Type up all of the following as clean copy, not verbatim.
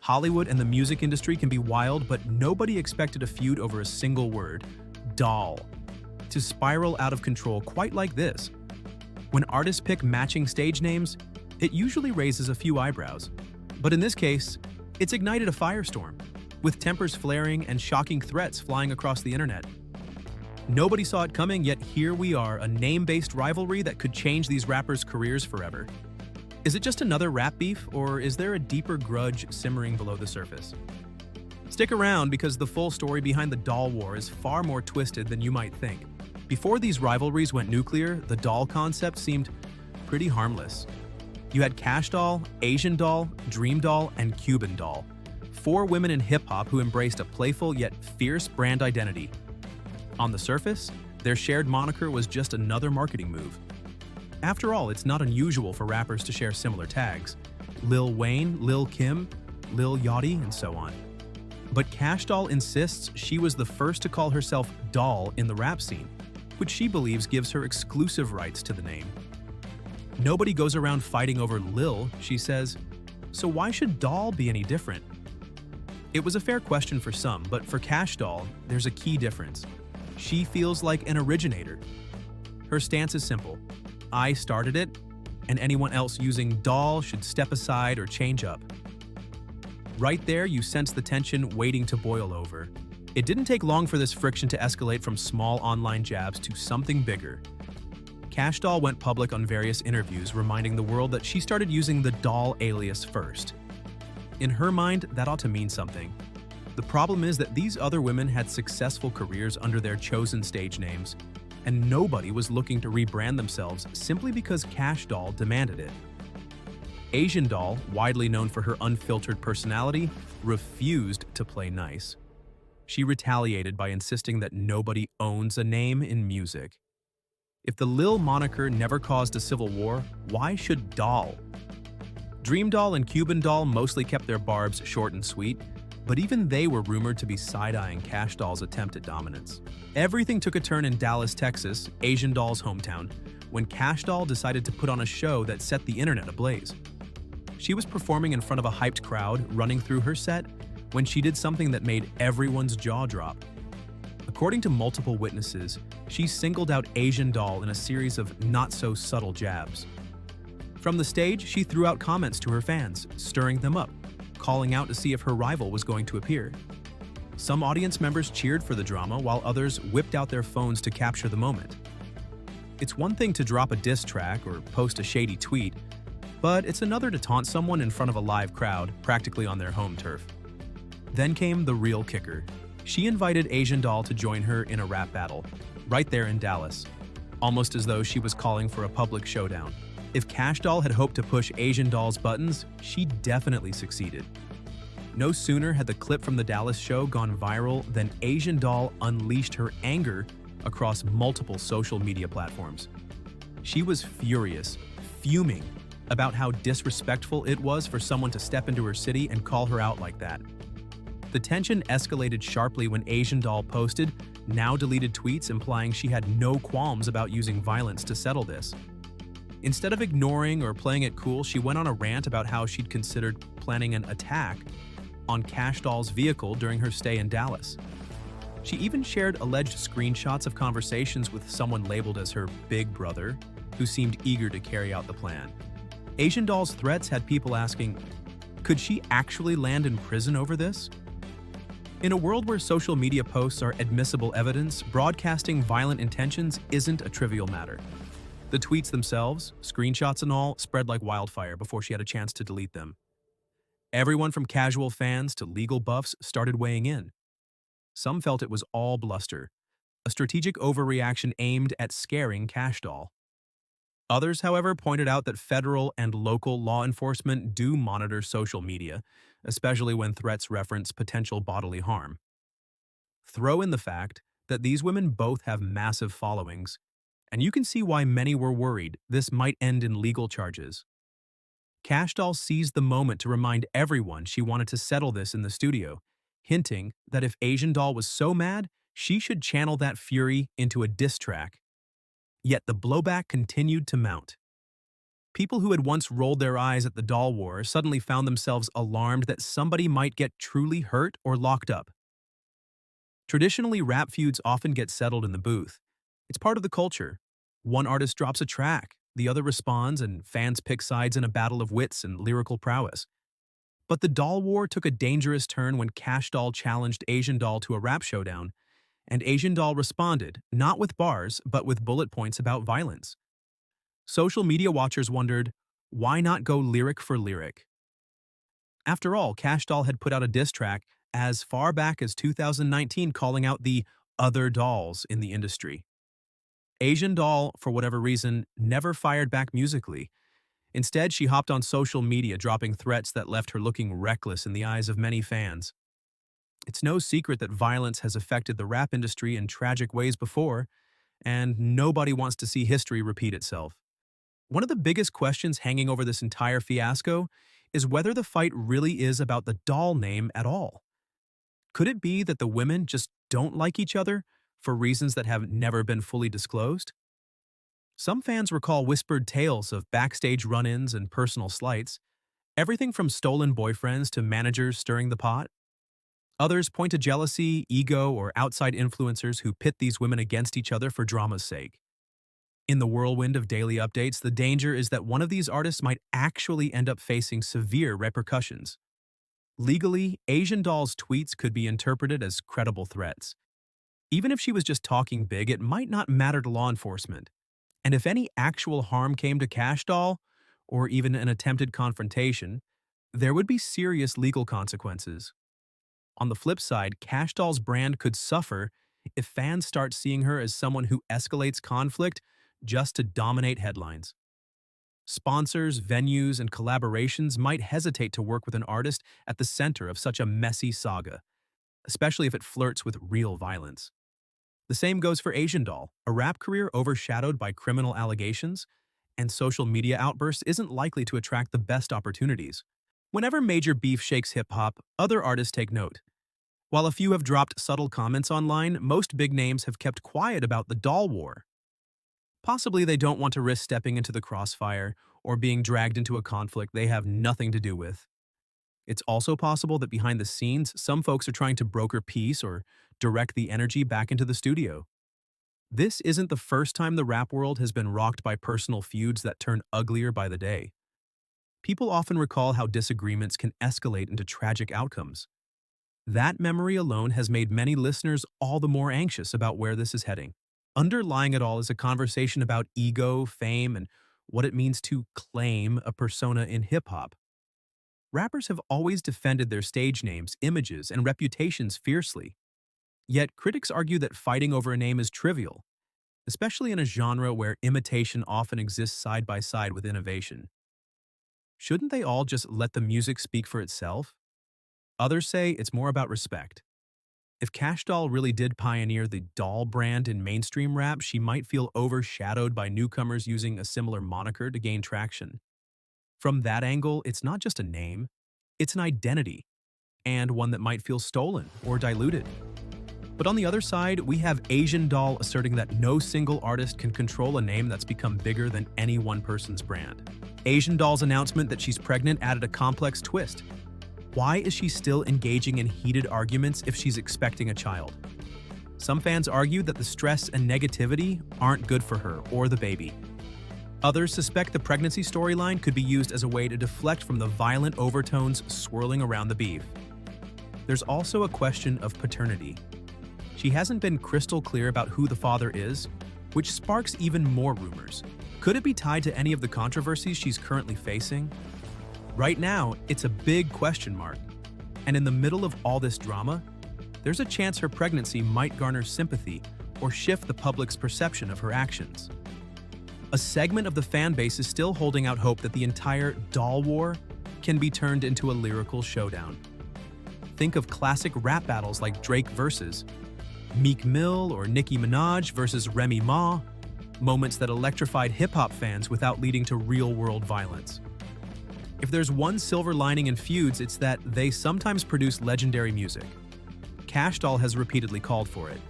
Hollywood and the music industry can be wild, but nobody expected a feud over a single word, doll, to spiral out of control quite like this. When artists pick matching stage names, it usually raises a few eyebrows. But in this case, it's ignited a firestorm, with tempers flaring and shocking threats flying across the internet. Nobody saw it coming, yet here we are, a name-based rivalry that could change these rappers' careers forever. Is it just another rap beef, or is there a deeper grudge simmering below the surface? Stick around because the full story behind the doll war is far more twisted than you might think. Before these rivalries went nuclear, the doll concept seemed pretty harmless. You had Cash Doll, Asian Doll, Dream Doll, and Cuban Doll. 4 women in hip-hop who embraced a playful yet fierce brand identity. On the surface, their shared moniker was just another marketing move. After all, it's not unusual for rappers to share similar tags. Lil Wayne, Lil Kim, Lil Yachty, and so on. But Cash Doll insists she was the first to call herself Doll in the rap scene, which she believes gives her exclusive rights to the name. Nobody goes around fighting over Lil, she says, so why should Doll be any different? It was a fair question for some, but for Cash Doll, there's a key difference. She feels like an originator. Her stance is simple. I started it, and anyone else using doll should step aside or change up. Right there, you sense the tension waiting to boil over. It didn't take long for this friction to escalate from small online jabs to something bigger. Cash Doll went public on various interviews, reminding the world that she started using the doll alias first. In her mind, that ought to mean something. The problem is that these other women had successful careers under their chosen stage names, and nobody was looking to rebrand themselves simply because Cash Doll demanded it. Asian Doll, widely known for her unfiltered personality, refused to play nice. She retaliated by insisting that nobody owns a name in music. If the Lil moniker never caused a civil war, why should Doll? Dream Doll and Cuban Doll mostly kept their barbs short and sweet, but even they were rumored to be side-eyeing Cash Doll's attempt at dominance. Everything took a turn in Dallas, Texas, Asian Doll's hometown, when Cash Doll decided to put on a show that set the internet ablaze. She was performing in front of a hyped crowd, running through her set, when she did something that made everyone's jaw drop. According to multiple witnesses, she singled out Asian Doll in a series of not-so-subtle jabs. From the stage, she threw out comments to her fans, stirring them up, calling out to see if her rival was going to appear. Some audience members cheered for the drama, while others whipped out their phones to capture the moment. It's one thing to drop a diss track or post a shady tweet, but it's another to taunt someone in front of a live crowd, practically on their home turf. Then came the real kicker. She invited Asian Doll to join her in a rap battle, right there in Dallas, almost as though she was calling for a public showdown. If Cash Doll had hoped to push Asian Doll's buttons, she definitely succeeded. No sooner had the clip from the Dallas show gone viral than Asian Doll unleashed her anger across multiple social media platforms. She was furious, fuming about how disrespectful it was for someone to step into her city and call her out like that. The tension escalated sharply when Asian Doll posted now deleted tweets implying she had no qualms about using violence to settle this. Instead of ignoring or playing it cool, she went on a rant about how she'd considered planning an attack on Cash Doll's vehicle during her stay in Dallas. She even shared alleged screenshots of conversations with someone labeled as her big brother, who seemed eager to carry out the plan. Asian Doll's threats had people asking, could she actually land in prison over this? In a world where social media posts are admissible evidence, broadcasting violent intentions isn't a trivial matter. The tweets themselves, screenshots and all, spread like wildfire before she had a chance to delete them. Everyone from casual fans to legal buffs started weighing in. Some felt it was all bluster, a strategic overreaction aimed at scaring Cash Doll. Others, however, pointed out that federal and local law enforcement do monitor social media, especially when threats reference potential bodily harm. Throw in the fact that these women both have massive followings, and you can see why many were worried this might end in legal charges. Cash Doll seized the moment to remind everyone she wanted to settle this in the studio, hinting that if Asian Doll was so mad, she should channel that fury into a diss track. Yet the blowback continued to mount. People who had once rolled their eyes at the doll war suddenly found themselves alarmed that somebody might get truly hurt or locked up. Traditionally, rap feuds often get settled in the booth. It's part of the culture. One artist drops a track, the other responds, and fans pick sides in a battle of wits and lyrical prowess. But the doll war took a dangerous turn when Cash Doll challenged Asian Doll to a rap showdown, and Asian Doll responded, not with bars, but with bullet points about violence. Social media watchers wondered, why not go lyric for lyric? After all, Cash Doll had put out a diss track as far back as 2019 calling out the other dolls in the industry. Asian Doll, for whatever reason, never fired back musically. Instead, she hopped on social media dropping threats that left her looking reckless in the eyes of many fans. It's no secret that violence has affected the rap industry in tragic ways before, and nobody wants to see history repeat itself. One of the biggest questions hanging over this entire fiasco is whether the fight really is about the doll name at all. Could it be that the women just don't like each other for reasons that have never been fully disclosed? Some fans recall whispered tales of backstage run-ins and personal slights, everything from stolen boyfriends to managers stirring the pot. Others point to jealousy, ego, or outside influencers who pit these women against each other for drama's sake. In the whirlwind of daily updates, the danger is that one of these artists might actually end up facing severe repercussions. Legally, Asian Doll's tweets could be interpreted as credible threats. Even if she was just talking big, it might not matter to law enforcement. And if any actual harm came to Cash Doll, or even an attempted confrontation, there would be serious legal consequences. On the flip side, Cash Doll's brand could suffer if fans start seeing her as someone who escalates conflict just to dominate headlines. Sponsors, venues, and collaborations might hesitate to work with an artist at the center of such a messy saga, especially if it flirts with real violence. The same goes for Asian Doll. A rap career overshadowed by criminal allegations and social media outbursts isn't likely to attract the best opportunities. Whenever major beef shakes hip-hop, other artists take note. While a few have dropped subtle comments online, most big names have kept quiet about the doll war. Possibly they don't want to risk stepping into the crossfire or being dragged into a conflict they have nothing to do with. It's also possible that behind the scenes, some folks are trying to broker peace or direct the energy back into the studio. This isn't the first time the rap world has been rocked by personal feuds that turn uglier by the day. People often recall how disagreements can escalate into tragic outcomes. That memory alone has made many listeners all the more anxious about where this is heading. Underlying it all is a conversation about ego, fame, and what it means to claim a persona in hip-hop. Rappers have always defended their stage names, images, and reputations fiercely. Yet critics argue that fighting over a name is trivial, especially in a genre where imitation often exists side by side with innovation. Shouldn't they all just let the music speak for itself? Others say it's more about respect. If Cash Doll really did pioneer the doll brand in mainstream rap, she might feel overshadowed by newcomers using a similar moniker to gain traction. From that angle, it's not just a name, it's an identity, and one that might feel stolen or diluted. But on the other side, we have Asian Doll asserting that no single artist can control a name that's become bigger than any one person's brand. Asian Doll's announcement that she's pregnant added a complex twist. Why is she still engaging in heated arguments if she's expecting a child? Some fans argue that the stress and negativity aren't good for her or the baby. Others suspect the pregnancy storyline could be used as a way to deflect from the violent overtones swirling around the beef. There's also a question of paternity. She hasn't been crystal clear about who the father is, which sparks even more rumors. Could it be tied to any of the controversies she's currently facing? Right now, it's a big question mark. And in the middle of all this drama, there's a chance her pregnancy might garner sympathy or shift the public's perception of her actions. A segment of the fan base is still holding out hope that the entire doll war can be turned into a lyrical showdown. Think of classic rap battles like Drake versus Meek Mill or Nicki Minaj versus Remy Ma, moments that electrified hip-hop fans without leading to real-world violence. If there's one silver lining in feuds, it's that they sometimes produce legendary music. Cash Doll has repeatedly called for it.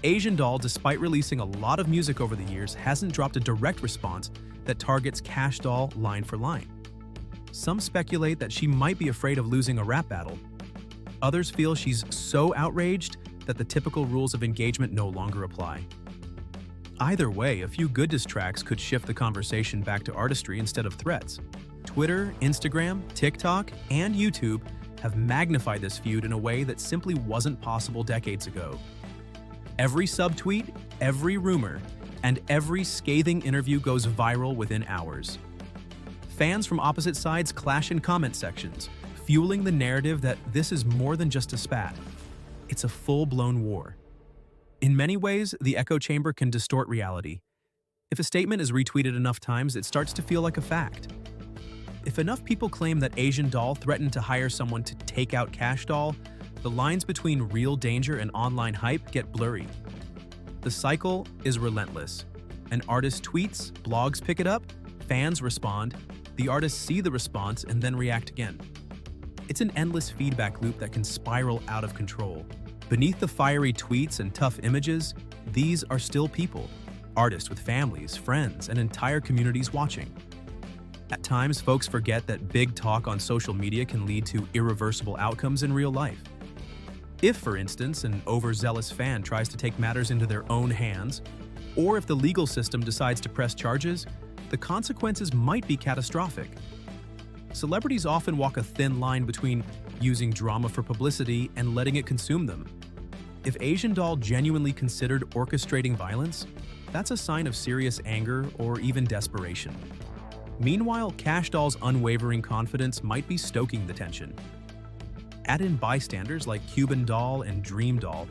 Asian Doll, despite releasing a lot of music over the years, hasn't dropped a direct response that targets Cash Doll line for line. Some speculate that she might be afraid of losing a rap battle. Others feel she's so outraged that the typical rules of engagement no longer apply. Either way, a few good diss tracks could shift the conversation back to artistry instead of threats. Twitter, Instagram, TikTok, and YouTube have magnified this feud in a way that simply wasn't possible decades ago. Every subtweet, every rumor, and every scathing interview goes viral within hours. Fans from opposite sides clash in comment sections, fueling the narrative that this is more than just a spat. It's a full-blown war. In many ways, the echo chamber can distort reality. If a statement is retweeted enough times, it starts to feel like a fact. If enough people claim that Asian Doll threatened to hire someone to take out Cash Doll, the lines between real danger and online hype get blurry. The cycle is relentless. An artist tweets, blogs pick it up, fans respond, the artists see the response and then react again. It's an endless feedback loop that can spiral out of control. Beneath the fiery tweets and tough images, these are still people, artists with families, friends, and entire communities watching. At times, folks forget that big talk on social media can lead to irreversible outcomes in real life. If, for instance, an overzealous fan tries to take matters into their own hands, or if the legal system decides to press charges, the consequences might be catastrophic. Celebrities often walk a thin line between using drama for publicity and letting it consume them. If Asian Doll genuinely considered orchestrating violence, that's a sign of serious anger or even desperation. Meanwhile, Cash Doll's unwavering confidence might be stoking the tension. Add in bystanders like Cuban Doll and Dream Doll,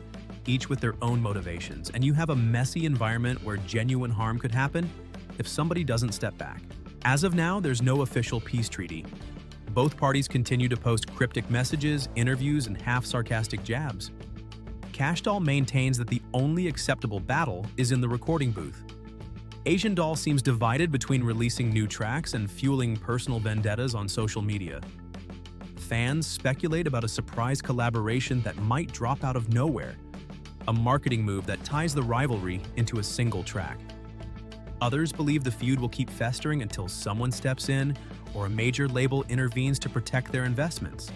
each with their own motivations, and you have a messy environment where genuine harm could happen if somebody doesn't step back. As of now, there's no official peace treaty. Both parties continue to post cryptic messages, interviews, and half-sarcastic jabs. Cash Doll maintains that the only acceptable battle is in the recording booth. Asian Doll seems divided between releasing new tracks and fueling personal vendettas on social media. Fans speculate about a surprise collaboration that might drop out of nowhere, a marketing move that ties the rivalry into a single track. Others believe the feud will keep festering until someone steps in or a major label intervenes to protect their investments.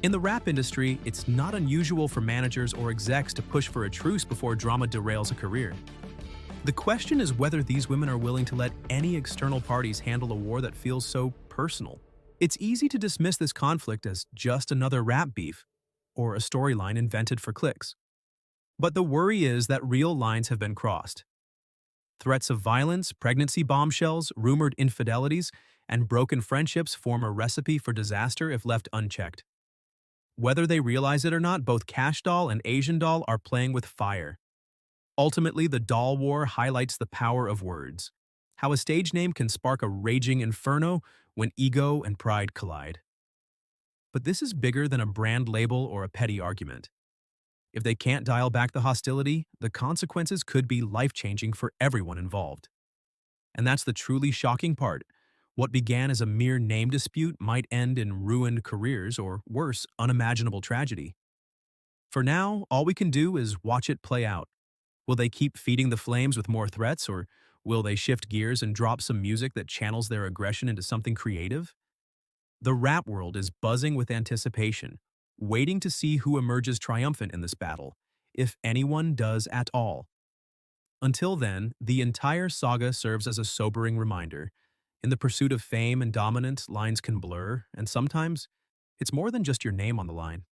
In the rap industry, it's not unusual for managers or execs to push for a truce before drama derails a career. The question is whether these women are willing to let any external parties handle a war that feels so personal. It's easy to dismiss this conflict as just another rap beef or a storyline invented for clicks. But the worry is that real lines have been crossed. Threats of violence, pregnancy bombshells, rumored infidelities, and broken friendships form a recipe for disaster if left unchecked. Whether they realize it or not, both Cash Doll and Asian Doll are playing with fire. Ultimately, the doll war highlights the power of words, how a stage name can spark a raging inferno when ego and pride collide. But this is bigger than a brand label or a petty argument. If they can't dial back the hostility, the consequences could be life-changing for everyone involved. And that's the truly shocking part. What began as a mere name dispute might end in ruined careers or, worse, unimaginable tragedy. For now, all we can do is watch it play out. Will they keep feeding the flames with more threats, or will they shift gears and drop some music that channels their aggression into something creative? The rap world is buzzing with anticipation, waiting to see who emerges triumphant in this battle, if anyone does at all. Until then, the entire saga serves as a sobering reminder. In the pursuit of fame and dominance, lines can blur, and sometimes it's more than just your name on the line.